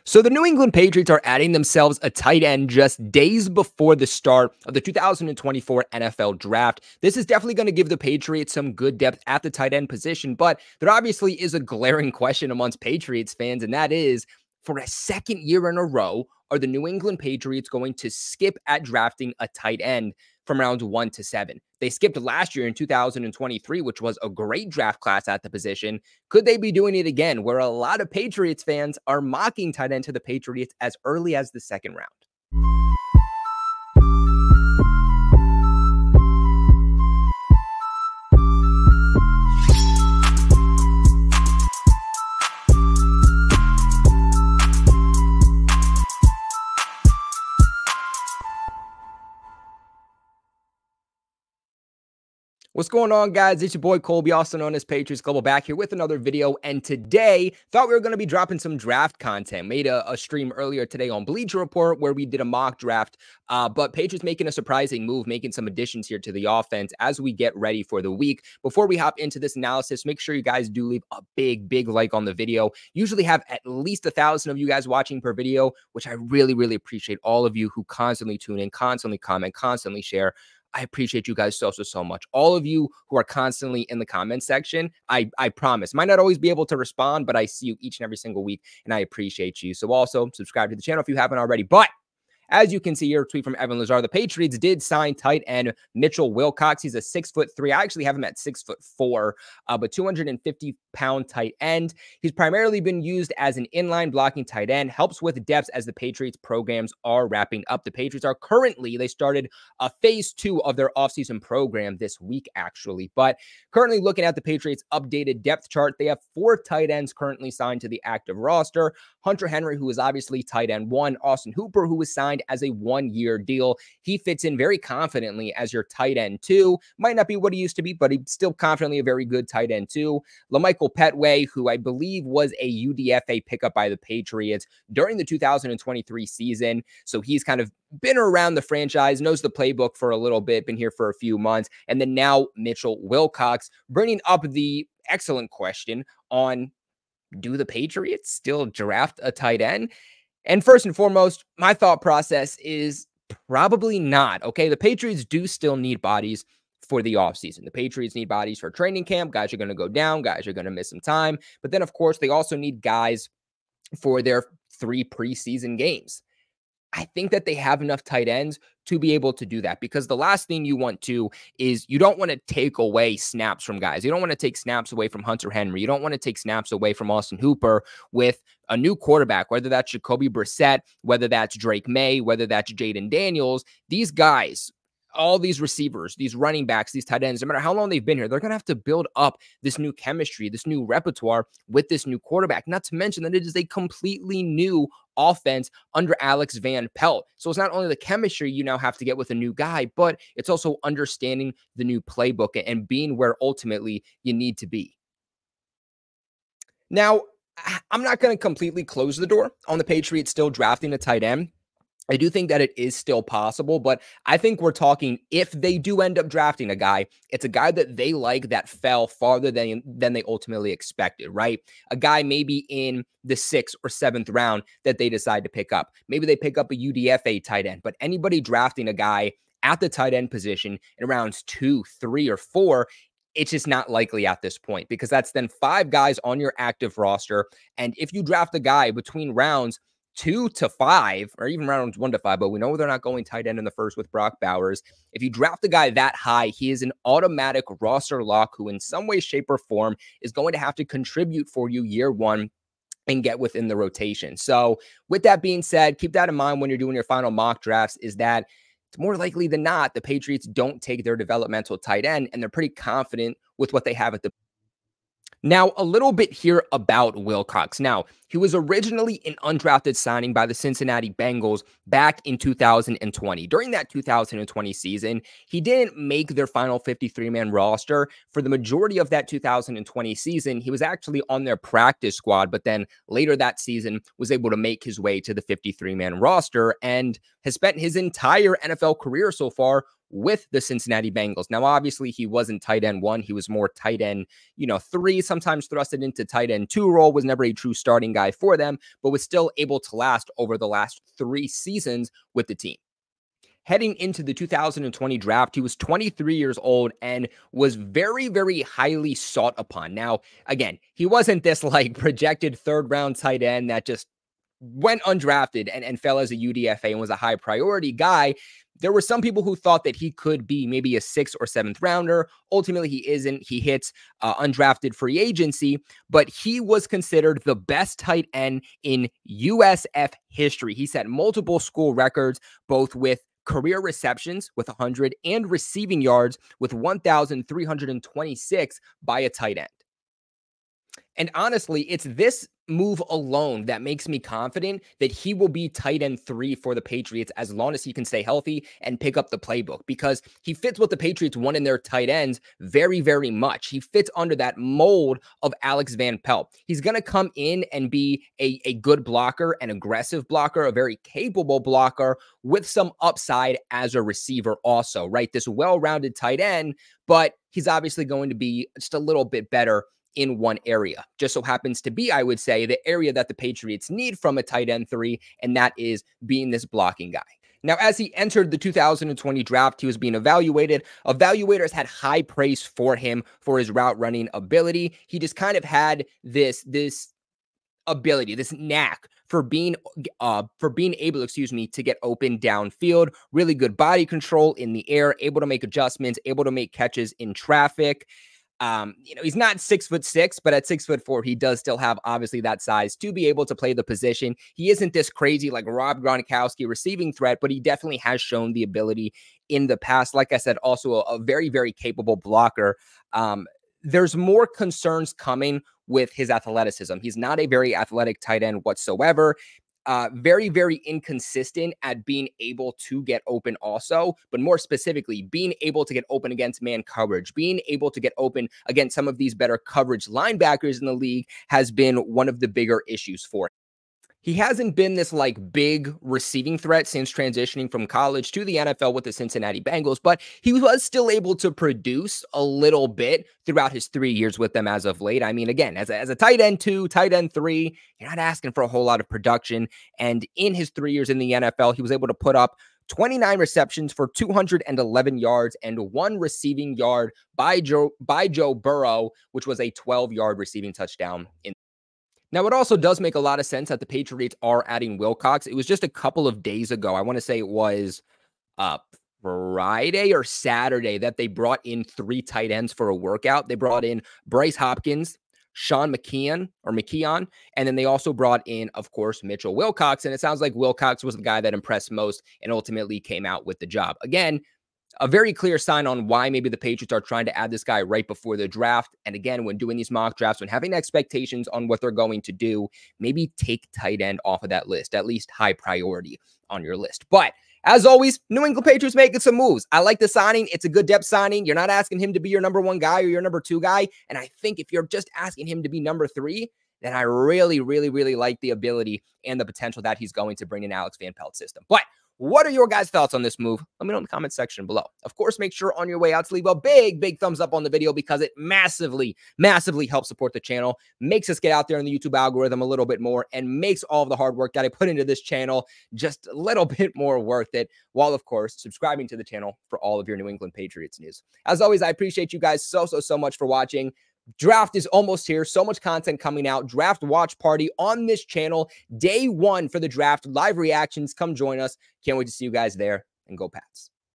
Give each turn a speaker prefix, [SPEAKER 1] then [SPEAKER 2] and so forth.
[SPEAKER 1] So the New England Patriots are adding themselves a tight end just days before the start of the 2024 NFL Draft. This is definitely going to give the Patriots some good depth at the tight end position, but there obviously is a glaring question amongst Patriots fans, and that is, for a second year in a row, are the New England Patriots going to skip at drafting a tight end from rounds 1 to 7? They skipped last year in 2023, which was a great draft class at the position. Could they be doing it again, where a lot of Patriots fans are mocking tight end to the Patriots as early as the second round? What's going on, guys? It's your boy Colby, also known as Patriots Global, back here with another video. And today, thought we were going to be dropping some draft content. Made a stream earlier today on Bleacher Report where we did a mock draft. But Patriots making a surprising move, making some additions here to the offense as we get ready for the week. Before we hop into this analysis, make sure you guys do leave a big like on the video. Usually have at least 1,000 of you guys watching per video, which I really appreciate all of you who constantly tune in, constantly comment, constantly share. I appreciate you guys so much. All of you who are constantly in the comment section, I promise. Might not always be able to respond, but I see you each and every single week, and I appreciate you. So also subscribe to the channel if you haven't already. But as you can see here, a tweet from Evan Lazar, the Patriots did sign tight end Mitchell Wilcox. He's a 6'3". I actually have him at 6'4", but 250-pound tight end. He's primarily been used as an inline blocking tight end, helps with depth as the Patriots programs are wrapping up. The Patriots are currently, they started phase 2 of their offseason program this week, actually. But currently looking at the Patriots' updated depth chart, they have 4 tight ends currently signed to the active roster. Hunter Henry, who is obviously tight end 1. Austin Hooper, who was signed as a 1-year deal. He fits in very confidently as your tight end 2. Might not be what he used to be, but he's still confidently a very good tight end 2. LaMichael Petway, who I believe was a UDFA pickup by the Patriots during the 2023 season. So he's kind of been around the franchise, knows the playbook for a little bit, been here for a few months. And then now Mitchell Wilcox, bringing up the excellent question on, do the Patriots still draft a tight end? And first and foremost, my thought process is probably not, okay? The Patriots do still need bodies for the offseason. The Patriots need bodies for training camp. Guys are going to go down. Guys are going to miss some time. But then, of course, they also need guys for their 3 preseason games. I think that they have enough tight ends to be able to do that, because the last thing you want to is, you don't want to take away snaps from guys. You don't want to take snaps away from Hunter Henry. You don't want to take snaps away from Austin Hooper with a new quarterback, whether that's Jacoby Brissett, whether that's Drake May, whether that's Jaden Daniels. These guys, all these receivers, these running backs, these tight ends, no matter how long they've been here, they're going to have to build up this new chemistry, this new repertoire with this new quarterback. Not to mention that it is a completely new offense under Alex Van Pelt. So it's not only the chemistry you now have to get with a new guy, but it's also understanding the new playbook and being where ultimately you need to be. Now, I'm not going to completely close the door on the Patriots still drafting a tight end. I do think that it is still possible, but I think we're talking, if they do end up drafting a guy, it's a guy that they like that fell farther than they ultimately expected, right? A guy maybe in the 6th or 7th round that they decide to pick up. Maybe they pick up a UDFA tight end, but anybody drafting a guy at the tight end position in rounds 2, 3, or 4, it's just not likely at this point, because that's then 5 guys on your active roster. And if you draft a guy between rounds 2 to 5, or even rounds 1 to 5, but we know they're not going tight end in the first with Brock Bowers. If you draft a guy that high, he is an automatic roster lock who in some way, shape, or form is going to have to contribute for you year 1 and get within the rotation. So with that being said, keep that in mind when you're doing your final mock drafts, is that it's more likely than not the Patriots don't take their developmental tight end, and they're pretty confident with what they have at the. Now, a little bit here about Wilcox. Now, he was originally an undrafted signing by the Cincinnati Bengals back in 2020. During that 2020 season, he didn't make their final 53-man roster. For the majority of that 2020 season, he was actually on their practice squad, but then later that season was able to make his way to the 53-man roster and has spent his entire NFL career so far with the Cincinnati Bengals. Now, obviously, he wasn't tight end 1. He was more tight end, 3, sometimes thrusted into tight end 2 role, was never a true starting guy guy for them, but was still able to last over the last 3 seasons with the team. Heading into the 2020 draft, he was 23 years old and was very, very highly sought upon. Now, again, he wasn't this like projected third round tight end that just went undrafted and fell as a UDFA and was a high priority guy. There were some people who thought that he could be maybe a 6th or 7th rounder. Ultimately, he isn't. He hits undrafted free agency, but he was considered the best tight end in USF history. He set multiple school records, both with career receptions with 100 and receiving yards with 1,326 by a tight end. And honestly, it's this move alone that makes me confident that he will be tight end 3 for the Patriots as long as he can stay healthy and pick up the playbook, because he fits what the Patriots want in their tight ends very, very much. He fits under that mold of Alex Van Pelt. He's going to come in and be a good blocker, an aggressive blocker, a very capable blocker with some upside as a receiver also, right? This well-rounded tight end, but he's obviously going to be just a little bit better in one area. Just so happens to be, I would say, the area that the Patriots need from a tight end 3, and that is being this blocking guy. Now, as he entered the 2020 draft, he was being evaluated. Evaluators had high praise for him for his route running ability. He just kind of had this ability, this knack for being able, to get open downfield, really good body control in the air, able to make adjustments, able to make catches in traffic. He's not 6'6", but at 6'4", he does still have obviously that size to be able to play the position. He isn't this crazy like Rob Gronkowski receiving threat, but he definitely has shown the ability in the past. Like I said, also a very, very capable blocker. There's more concerns coming with his athleticism. He's not a very athletic tight end whatsoever. Very, very inconsistent at being able to get open also, but more specifically, being able to get open against man coverage, being able to get open against some of these better coverage linebackers in the league has been one of the bigger issues for him. He hasn't been this like big receiving threat since transitioning from college to the NFL with the Cincinnati Bengals, but he was still able to produce a little bit throughout his 3 years with them as of late. I mean, again, as a tight end 2, tight end 3, you're not asking for a whole lot of production. And in his 3 years in the NFL, he was able to put up 29 receptions for 211 yards and 1 receiving yard by Joe Burrow, which was a 12-yard receiving touchdown. Now, it also does make a lot of sense that the Patriots are adding Wilcox. It was just a couple of days ago. I want to say it was Friday or Saturday that they brought in 3 tight ends for a workout. They brought in Bryce Hopkins, Sean McKeon, and then they also brought in, of course, Mitchell Wilcox. And it sounds like Wilcox was the guy that impressed most and ultimately came out with the job. Again, a very clear sign on why maybe the Patriots are trying to add this guy right before the draft. And again, when doing these mock drafts, when having expectations on what they're going to do, maybe take tight end off of that list, at least high priority on your list. But as always, New England Patriots making some moves. I like the signing. It's a good depth signing. You're not asking him to be your number 1 guy or your number 2 guy. And I think if you're just asking him to be number 3, then I really, really, really like the ability and the potential that he's going to bring in Alex Van Pelt's system. But what are your guys' thoughts on this move? Let me know in the comment section below. Of course, make sure on your way out to leave a big, big thumbs up on the video because it massively, massively helps support the channel, makes us get out there in the YouTube algorithm a little bit more, and makes all of the hard work that I put into this channel just a little bit more worth it, while, of course, subscribing to the channel for all of your New England Patriots news. As always, I appreciate you guys so much for watching. Draft is almost here. So much content coming out. Draft watch party on this channel. Day 1 for the draft. Live reactions. Come join us. Can't wait to see you guys there. And go Pats.